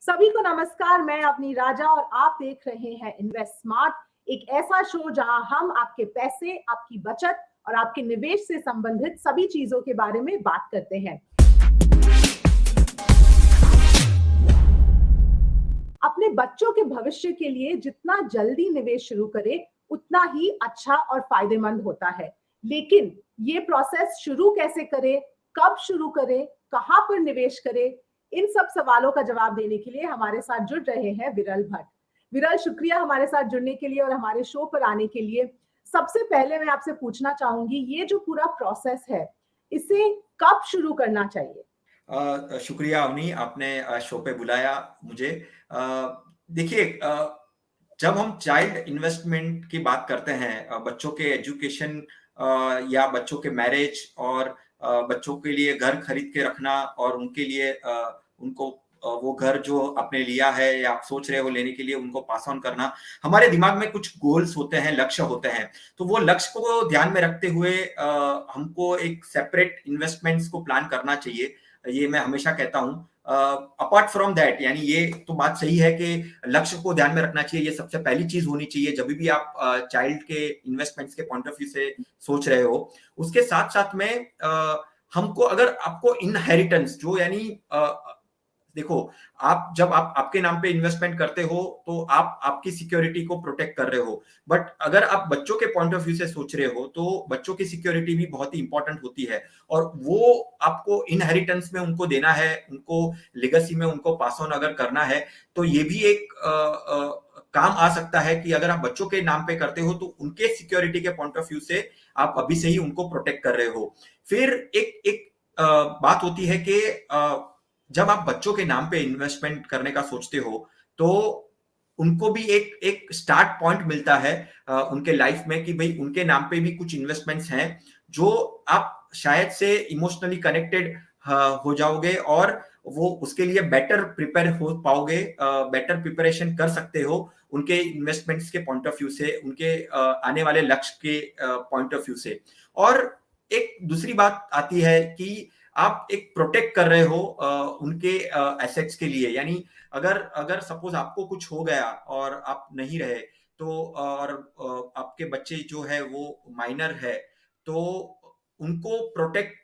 सभी को नमस्कार। मैं अपनी राजा और आप देख रहे हैं इन्वेस्ट स्मार्ट, एक ऐसा शो जहां हम आपके पैसे, आपकी बचत और आपके निवेश से संबंधित सभी चीजों के बारे में बात करते हैं। अपने बच्चों के भविष्य के लिए जितना जल्दी निवेश शुरू करें उतना ही अच्छा और फायदेमंद होता है। लेकिन ये प्रोसेस शुरू कैसे करें, कब शुरू करें, कहां पर निवेश करें, इन सब सवालों का जवाब देने के लिए हमारे साथ जुड़ रहे हैं विरल भट्ट। विरल, शुक्रिया हमारे साथ जुड़ने के लिए और हमारे शो पर आने के लिए। सबसे पहले मैं आपसे पूछना चाहूंगी, ये जो पूरा प्रोसेस है इसे कब शुरू करना चाहिए? शुक्रिया अवनी, आपने शो पे बुलाया मुझे। देखिए, जब हम चाइल्ड इन्वेस्टमेंट की बात करते हैं, बच्चों के एजुकेशन या बच्चों के मैरिज और बच्चों के लिए घर खरीद के रखना और उनके लिए उनको वो घर जो आपने लिया है या आप सोच रहे हो लेने के लिए उनको पास ऑन करना, हमारे दिमाग में कुछ गोल्स होते हैं, लक्ष्य होते हैं। तो वो लक्ष्य को ध्यान में रखते हुए हमको एक सेपरेट इन्वेस्टमेंट्स को प्लान करना चाहिए। ये मैं हमेशा कहता हूं। अपार्ट फ्रॉम दैट, यानी ये तो बात सही है कि लक्ष्य को ध्यान में रखना चाहिए, ये सबसे पहली चीज होनी चाहिए जब भी आप चाइल्ड के इन्वेस्टमेंट्स के पॉइंट ऑफ व्यू से सोच रहे हो। उसके साथ साथ में हमको, अगर आपको इनहेरिटेंस जो, यानी देखो, आप जब आप आपके नाम पे इन्वेस्टमेंट करते हो तो आप आपकी सिक्योरिटी को प्रोटेक्ट कर रहे हो। बट अगर आप बच्चों के पॉइंट ऑफ व्यू से सोच रहे हो तो बच्चों की सिक्योरिटी भी बहुत ही इंपॉर्टेंट होती है और वो आपको इनहेरिटेंस में उनको देना है, उनको लेगेसी में उनको पास ऑन अगर करना है तो ये भी एक काम आ सकता है कि अगर आप बच्चों के नाम पे करते हो तो उनके सिक्योरिटी के पॉइंट ऑफ व्यू से आप अभी से ही उनको प्रोटेक्ट कर रहे हो। फिर एक एक बात होती है कि जब आप बच्चों के नाम पे इन्वेस्टमेंट करने का सोचते हो तो उनको भी एक एक स्टार्ट पॉइंट मिलता है उनके लाइफ में कि भाई उनके नाम पे भी कुछ इन्वेस्टमेंट्स हैं जो आप शायद से इमोशनली कनेक्टेड हो जाओगे और वो उसके लिए बेटर प्रिपेयर हो पाओगे, बेटर प्रिपरेशन कर सकते हो उनके इन्वेस्टमेंट्स के पॉइंट ऑफ व्यू से, उनके आने वाले लक्ष्य के पॉइंट ऑफ व्यू से। और एक दूसरी बात आती है कि आप एक प्रोटेक्ट कर रहे हो उनके एसेट्स के लिए, यानी अगर अगर सपोज आपको कुछ हो गया और आप नहीं रहे तो, और आपके बच्चे जो है वो माइनर है, तो उनको प्रोटेक्ट,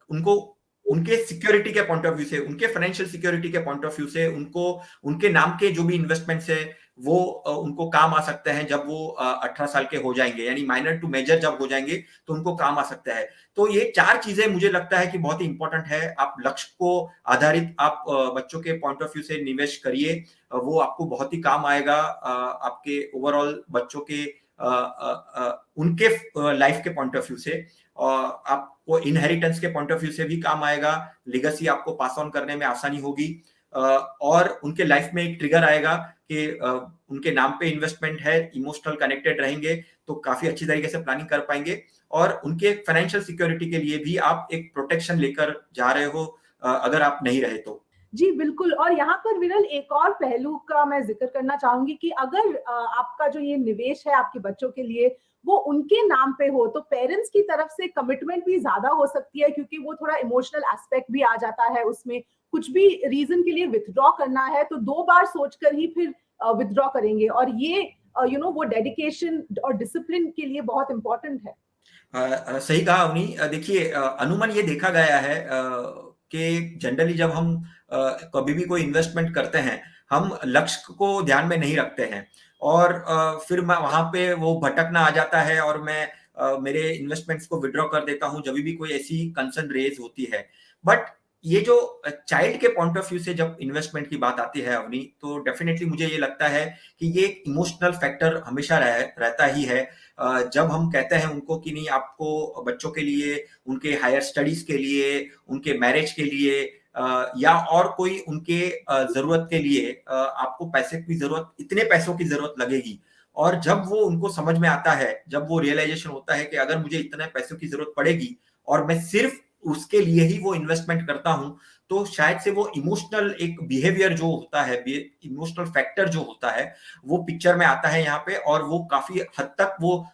उनको उनके सिक्योरिटी के पॉइंट ऑफ व्यू से, उनके फाइनेंशियल सिक्योरिटी के पॉइंट ऑफ व्यू से उनको उनके नाम के जो भी इन्वेस्टमेंट्स है वो उनको काम आ सकते हैं जब वो 18 साल के हो जाएंगे, यानी माइनर टू मेजर जब हो जाएंगे तो उनको काम आ सकता है। तो ये चार चीजें मुझे लगता है कि बहुत ही इंपॉर्टेंट है। आप लक्ष्य को आधारित आप बच्चों के पॉइंट ऑफ व्यू से निवेश करिए, वो आपको बहुत ही काम आएगा आपके ओवरऑल बच्चों के उनके लाइफ के पॉइंट ऑफ व्यू से। आपको इनहेरिटेंस के पॉइंट ऑफ व्यू से भी काम आएगा, लेगेसी आपको पास ऑन करने में आसानी होगी और उनके लाइफ में एक ट्रिगर आएगा कि उनके नाम पे इन्वेस्टमेंट है, इमोशनल कनेक्टेड रहेंगे तो काफी अच्छी तरीके से प्लानिंग कर पाएंगे और उनके फाइनेंशियल सिक्योरिटी के लिए भी आप एक प्रोटेक्शन लेकर जा रहे हो अगर आप नहीं रहे तो। जी बिल्कुल। और यहाँ पर विरल एक और पहलू का मैं जिक्र करना चाहूंगी कि अगर आपका जो ये निवेश है आपके बच्चों के लिए वो उनके नाम पे हो तो पेरेंट्स की तरफ से कमिटमेंट भी ज्यादा हो सकती है, क्योंकि वो थोड़ा इमोशनल एस्पेक्ट भी आ जाता है उसमें। कुछ भी रीजन के लिए विथड्रॉ करना है तो 2 बार सोचकर ही फिर विथड्रॉ करेंगे, और ये वो डेडिकेशन और डिसिप्लिन के लिए बहुत इंपॉर्टेंट है। सही कहा अवनी। देखिए, अनुमान ये देखा गया है कि जनरली जब हम कभी भी कोई इन्वेस्टमेंट करते हैं हम लक्ष्य को ध्यान में नहीं रखते हैं और फिर मैं वहां पे वो भटकना आ जाता है और मैं मेरे इन्वेस्टमेंट्स को विड्रॉ कर देता हूं जब भी कोई ऐसी कंसर्न रेज होती है। बट ये जो चाइल्ड के पॉइंट ऑफ व्यू से जब इन्वेस्टमेंट की बात आती है अवनी, तो डेफिनेटली मुझे ये लगता है कि ये एक इमोशनल फैक्टर हमेशा रहता ही है। जब हम कहते हैं उनको कि नहीं, आपको बच्चों के लिए, उनके हायर स्टडीज के लिए, उनके मैरिज के लिए या और कोई उनके जरूरत के लिए आपको पैसे की जरूरत, इतने पैसों की जरूरत लगेगी, और जब वो उनको समझ में आता है, जब वो रियलाइजेशन होता है कि अगर मुझे इतने पैसों की जरूरत पड़ेगी और मैं सिर्फ उसके लिए ही वो इन्वेस्टमेंट करता हूं, तो शायद से वो इमोशनल एक बिहेवियर जो होता है, इमोशनल फैक्टर जो होता है वो पिक्चर में आता है यहाँ पे, और वो काफी हद तक वो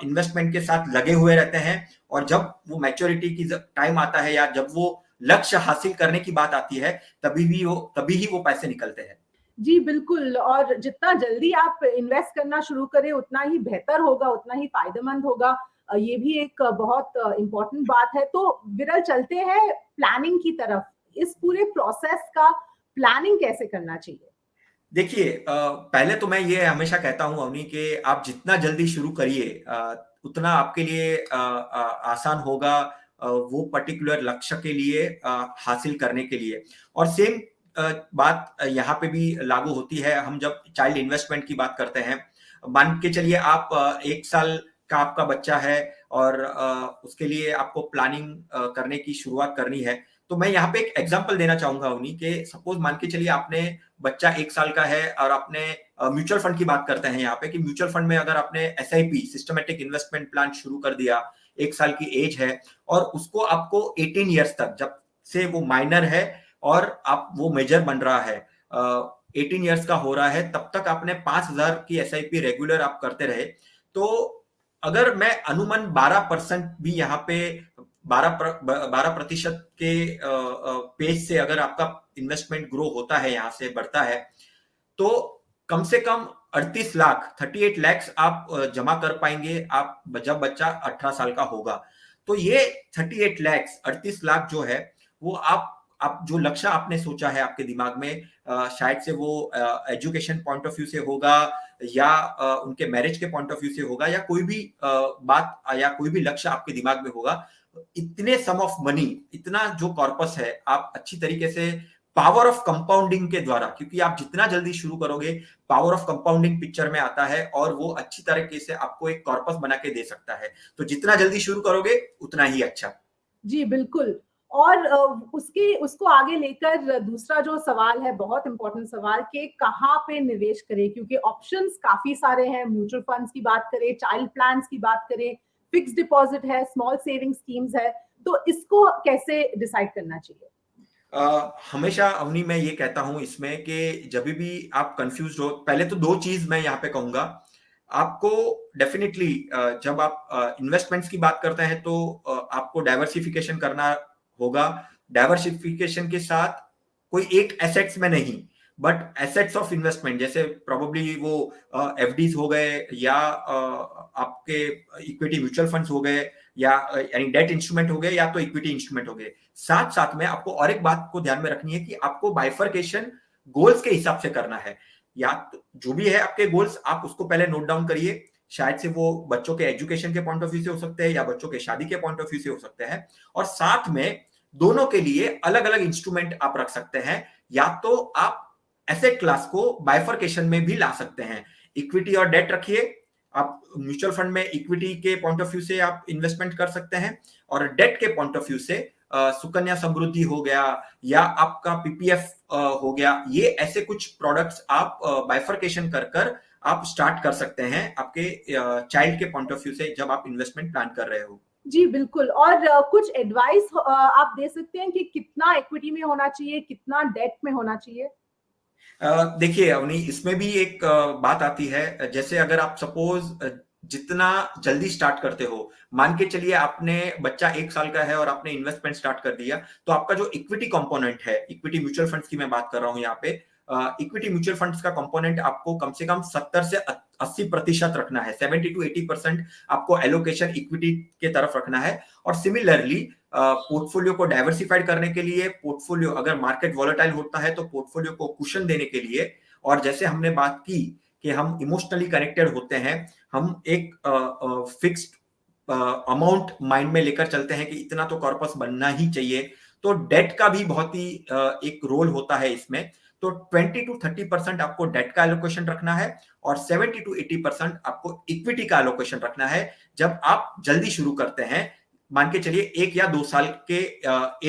इन्वेस्टमेंट के साथ लगे हुए रहते हैं। और जब वो मैच्योरिटी की टाइम आता है या जब वो लक्ष्य हासिल करने की बात आती है तभी ही वो पैसे निकलते हैं। जी बिल्कुल, और जितना जल्दी आप इन्वेस्ट करना शुरू करें उतना ही बेहतर होगा, उतना ही फायदेमंद होगा। ये भी एक बहुत इम्पोर्टेंट बात है। तो विरल चलते हैं प्लानिंग की तरफ। इस पूरे प्रोसेस का प्लानिंग कैसे करना चाहिए? देखिए, पहले तो मैं ये हमेशा कहता हूँ अवनी कि आप जितना जल्दी शुरू करिए उतना आपके लिए आसान होगा वो पर्टिकुलर लक्ष्य के लिए हासिल करने के लिए। और सेम बात यहाँ पे भी लागू होती है। हम जब चाइल्ड इन्वेस्टमेंट की बात करते हैं, मान के चलिए आप 1 साल का आपका बच्चा है और उसके लिए आपको प्लानिंग करने की शुरुआत करनी है। तो मैं यहाँ पे एक एग्जांपल देना चाहूंगा उन्हीं के, सपोज मान के चलिए आपने बच्चा 1 साल का है और आपने म्यूचुअल फंड की बात करते हैं यहाँ पे कि म्यूचुअल फंड में अगर आपने SIP सिस्टमेटिक इन्वेस्टमेंट प्लान शुरू कर दिया, 1 साल की एज है और उसको आपको 18 ईयर्स तक, जब से वो माइनर है और आप वो मेजर बन रहा है, 18 ईयर्स का हो रहा है, तब तक आपने 5,000 की SIP रेगुलर आप करते रहे, तो अगर मैं अनुमान 12% भी यहाँ पे 12% के पेज से अगर आपका इन्वेस्टमेंट ग्रो होता है, यहाँ से बढ़ता है, तो कम से कम 38 लाख आप जमा कर पाएंगे आप जब बच्चा 18 साल का होगा। तो ये 38 लाख जो है वो आप जो लक्ष्य आपने सोचा है आपके दिमाग में, शायद से वो एजुकेशन पॉइंट ऑफ व्यू से होगा या उनके मैरिज के पॉइंट ऑफ व्यू से होगा या कोई भी बात या कोई भी लक्ष्य आपके दिमाग में होगा, इतने सम ऑफ मनी, इतना जो कॉर्पस है, आप अच्छी तरीके से पावर ऑफ कंपाउंडिंग के द्वारा, क्योंकि आप जितना जल्दी शुरू करोगे पावर ऑफ कंपाउंडिंग पिक्चर में आता है और वो अच्छी तरीके से आपको एक कॉर्पस बना के दे सकता है। तो जितना जल्दी शुरू करोगे उतना ही अच्छा। जी बिल्कुल। और उसको आगे लेकर दूसरा जो सवाल है, बहुत इंपॉर्टेंट सवाल, कि कहाँ पे निवेश करें, क्योंकि ऑप्शंस काफी सारे हैं। म्यूचुअल फंड्स की बात करें, चाइल्ड प्लान्स की बात करें, फिक्स डिपॉजिट है, स्मॉल सेविंग स्कीम्स है, तो इसको कैसे डिसाइड करना चाहिए? हमेशा अवनी मैं ये कहता हूं इसमें कि जब भी आप कंफ्यूज हो, पहले तो 2 चीज मैं यहाँ पे कहूंगा आपको डेफिनेटली। जब आप इन्वेस्टमेंट्स की बात करते हैं तो आपको डाइवर्सिफिकेशन करना होगा। डाइवर्सिफिकेशन के साथ कोई एक एसेट्स में नहीं, बट एसेट्स ऑफ इन्वेस्टमेंट, जैसे प्रोबेबली वो FDs हो गए या आपके इक्विटी म्यूचुअल फंड्स हो गए या यानी डेट इंस्ट्रूमेंट हो गए या तो इक्विटी इंस्ट्रूमेंट हो गए। साथ साथ में आपको और एक बात को ध्यान में रखनी है कि आपको बाइफरकेशन गोल्स के हिसाब से करना है। या तो जो भी है आपके गोल्स, आप उसको पहले नोट डाउन करिए। शायद से वो बच्चों के एजुकेशन के पॉइंट ऑफ व्यू से हो सकते हैं या बच्चों के शादी के पॉइंट ऑफ व्यू से हो सकते हैं, और साथ में दोनों के लिए अलग अलग इंस्ट्रूमेंट आप रख सकते हैं। या तो आप एसेट क्लास को बाइफरकेशन में भी ला सकते हैं, इक्विटी और डेट रखिए। आप म्यूचुअल फंड में इक्विटी के पॉइंट ऑफ व्यू से आप इन्वेस्टमेंट कर सकते हैं और डेट के पॉइंट ऑफ व्यू से सुकन्या समृद्धि हो गया या आपका PPF हो गया, ये ऐसे कुछ प्रोडक्ट्स आप बाइफरकेशन कर कर आप स्टार्ट कर सकते हैं आपके चाइल्ड के पॉइंट ऑफ व्यू से जब आप इन्वेस्टमेंट प्लान कर रहे हो। जी बिल्कुल। और कुछ एडवाइस आप दे सकते हैं कि कितना इक्विटी में होना चाहिए, कितना डेट में होना चाहिए? देखिए अवनी, इसमें भी एक बात आती है। जैसे अगर आप सपोज जितना जल्दी स्टार्ट करते हो, मान के चलिए आपने बच्चा 1 साल का है और आपने इन्वेस्टमेंट स्टार्ट कर दिया, तो आपका जो इक्विटी कंपोनेंट है, इक्विटी म्यूचुअल फंड्स की मैं बात कर रहा हूं यहाँ पे, इक्विटी म्यूचुअल फंड्स का कंपोनेंट आपको कम से कम 70 से 80% रखना है। 70 to 80% आपको एलोकेशन इक्विटी के तरफ रखना है। और सिमिलरली पोर्टफोलियो को डाइवर्सिफाइड करने के लिए, पोर्टफोलियो अगर मार्केट वॉलेटाइल होता है तो पोर्टफोलियो को कुशन देने के लिए, और जैसे हमने बात की कि हम इमोशनली कनेक्टेड होते हैं, हम एक फिक्स्ड अमाउंट माइंड में लेकर चलते हैं कि इतना तो कॉर्पस बनना ही चाहिए। तो डेट का भी बहुत ही एक रोल होता है इसमें। तो 20 to 30% आपको डेट का एलोकेशन रखना है और 70 to 80% आपको इक्विटी का एलोकेशन रखना है जब आप जल्दी शुरू करते हैं। मान के चलिए 1 या 2 साल के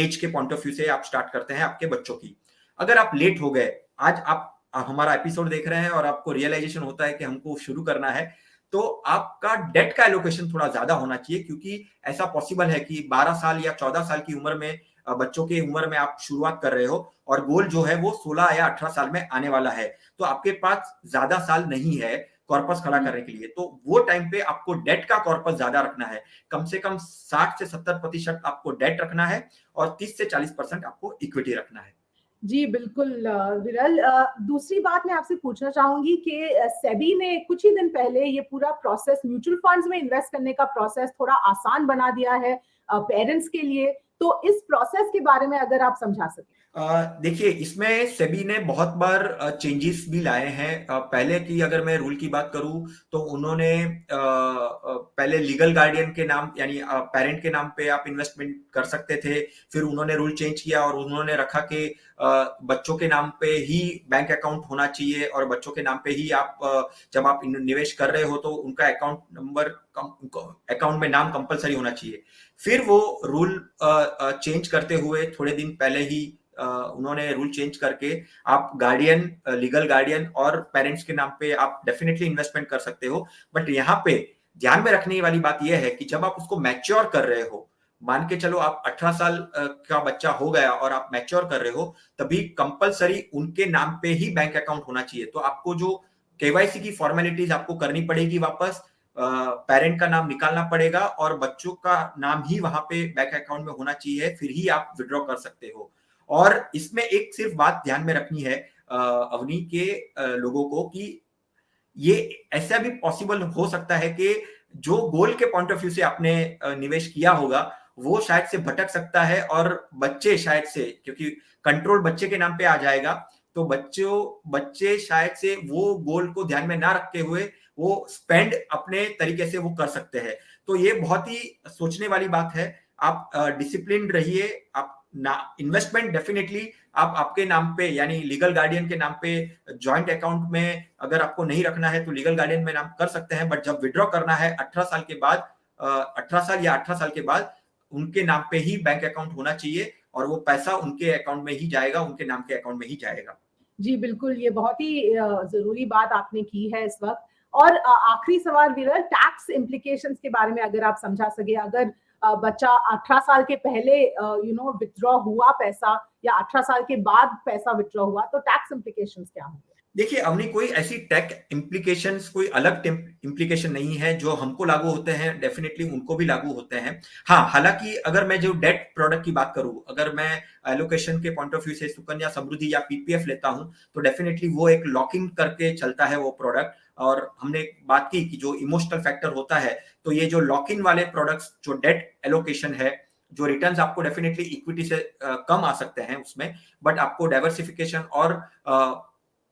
एज के पॉइंट ऑफ व्यू से आप स्टार्ट करते हैं आपके बच्चों की। अगर आप लेट हो गए, आज आप हमारा एपिसोड देख रहे हैं और आपको रियलाइजेशन होता है कि हमको शुरू करना है, तो आपका डेट का एलोकेशन थोड़ा ज्यादा होना चाहिए, क्योंकि ऐसा पॉसिबल है कि 12 साल या 14 साल की उम्र में, बच्चों की उम्र में आप शुरुआत कर रहे हो और गोल जो है वो 16 या 18 साल में आने वाला है, तो आपके पास ज्यादा साल नहीं है। कॉर्पस खड़ा करने के लिए, तो वो टाइम पे आपको डेट का कॉर्पस ज्यादा रखना है। कम से कम 60 से 70% आपको डेट रखना है और 30 से 40% आपको इक्विटी रखना है। जी बिल्कुल विरल, दूसरी बात मैं आपसे पूछना चाहूंगी कि सेबी ने कुछ ही दिन पहले ये पूरा प्रोसेस, म्यूचुअल फंड्स में इन्वेस्ट करने का प्रोसेस थोड़ा आसान बना दिया है पेरेंट्स के लिए, तो इस प्रोसेस के बारे में अगर आप समझा सकें। देखिए, इसमें सेबी ने बहुत बार चेंजेस भी लाए हैं। पहले की अगर मैं रूल की बात करूं तो उन्होंने पहले लीगल गार्डियन के नाम यानी पेरेंट के नाम पे आप इन्वेस्टमेंट कर सकते थे। फिर उन्होंने रूल चेंज किया और उन्होंने रखा कि बच्चों के नाम पे ही बैंक अकाउंट होना चाहिए और बच्चों के नाम पे ही आप जब आप निवेश कर रहे हो तो उनका अकाउंट नंबर, अकाउंट में नाम कंपलसरी होना चाहिए। फिर वो रूल चेंज करते हुए थोड़े दिन पहले ही उन्होंने रूल चेंज करके आप गार्डियन, लीगल गार्डियन और पेरेंट्स के नाम पे आप डेफिनेटली इन्वेस्टमेंट कर सकते हो। बट यहाँ पे ध्यान में रखने वाली बात यह है कि जब आप उसको मैच्योर कर रहे हो, मान के चलो आप 18 साल का बच्चा हो गया और आप मैच्योर कर रहे हो, तभी कंपलसरी उनके नाम पे ही बैंक अकाउंट होना चाहिए। तो आपको जो केवाईसी की फॉर्मेलिटीज आपको करनी पड़ेगी, वापस पेरेंट का नाम निकालना पड़ेगा और बच्चों का नाम ही वहां पे बैंक अकाउंट में होना चाहिए, फिर ही आप विड्रॉ कर सकते हो। और इसमें एक सिर्फ बात ध्यान में रखनी है अवनी के लोगों को कि ये ऐसा भी पॉसिबल हो सकता है कि जो गोल के पॉइंट ऑफ व्यू से आपने निवेश किया होगा वो शायद से भटक सकता है और बच्चे शायद से, क्योंकि कंट्रोल बच्चे के नाम पे आ जाएगा, तो बच्चे शायद से वो गोल को ध्यान में ना रखते हुए वो स्पेंड अपने तरीके से वो कर सकते हैं। तो ये बहुत ही सोचने वाली बात है। आप डिसिप्लिन रहिए। आप ना इन्वेस्टमेंट डेफिनेटली आप आपके नाम पे यानी लीगल गार्डियन के नाम पे जॉइंट अकाउंट में अगर आपको नहीं रखना है तो लीगल गार्डियन में नाम कर सकते हैं। बट जब विड्रॉ करना है 18 साल के बाद, 18 साल या 18 साल के बाद उनके नाम पे ही बैंक अकाउंट होना चाहिए और वो पैसा उनके अकाउंट में ही जाएगा, उनके नाम के अकाउंट में ही जाएगा। जी बिल्कुल, ये बहुत ही जरूरी बात आपने की है इस वक्त। और आखिरी सवाल विरल, टैक्स इम्प्लीकेशंस के बारे में अगर आप समझा सके, अगर बच्चा 18 साल के पहले विथड्रॉ हुआ पैसा या 18 साल के बाद पैसा विथड्रॉ हुआ, तो टैक्स इम्प्लीकेशंस क्या होंगे? देखिए अवनी, कोई ऐसी टेक इम्प्लीकेशंस, कोई अलग इम्प्लीकेशन नहीं है। जो हमको लागू होते हैं डेफिनेटली उनको भी लागू होते हैं। हाँ, हालांकि अगर मैं जो डेट प्रोडक्ट की बात करूं, अगर मैं एलोकेशन के पॉइंट ऑफ व्यू से सुकन्या समृद्धि या पीपीएफ लेता हूं तो डेफिनेटली वो एक लॉकिंग करके चलता है वो प्रोडक्ट। और हमने बात की कि जो इमोशनल फैक्टर होता है, तो ये जो लॉक इन वाले प्रोडक्ट्स, जो डेट एलोकेशन है, जो रिटर्न्स आपको डेफिनेटली इक्विटी से कम आ सकते हैं उसमें, बट आपको डाइवर्सिफिकेशन और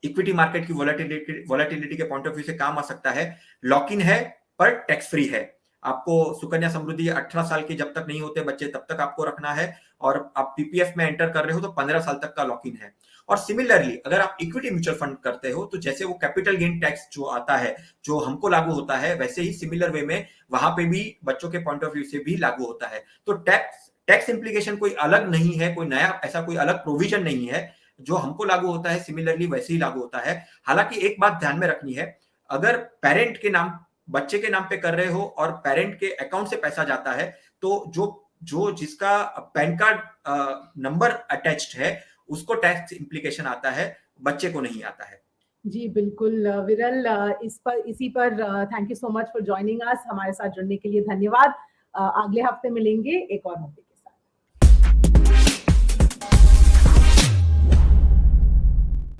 इक्विटी मार्केट की वोलेटिलिटी के पॉइंट ऑफ व्यू से काम आ सकता है। लॉक इन है पर टैक्स फ्री है। आपको सुकन्या समृद्धि 18 साल के जब तक नहीं होते बच्चे तब तक आपको रखना है और आप पीपीएफ में एंटर कर रहे हो तो 15 साल तक का लॉक इन है। और सिमिलरली अगर आप इक्विटी म्यूचुअल फंड करते हो तो जैसे वो कैपिटल गेन टैक्स जो आता है, जो हमको लागू होता है, वैसे ही सिमिलर वे में वहां पे भी बच्चों के पॉइंट ऑफ व्यू से भी लागू होता है। तो टैक्स इंप्लीकेशन कोई अलग नहीं है, कोई नया ऐसा कोई अलग प्रोविजन नहीं है। जो हमको लागू होता है सिमिलरली वैसे ही लागू होता है। हालांकि एक बात ध्यान में रखनी है, अगर पेरेंट के नाम, बच्चे के नाम पे कर रहे हो और पेरेंट के अकाउंट से पैसा जाता है तो जो जिसका पैन कार्ड नंबर अटैच्ड है उसको टैक्स इंप्लीकेशन आता है, बच्चे को नहीं आता है। जी बिल्कुल विरल, इसी पर thank you so much for joining us. हमारे साथ जुड़ने के लिए धन्यवाद। अगले हफ्ते मिलेंगे एक और मुद्दे।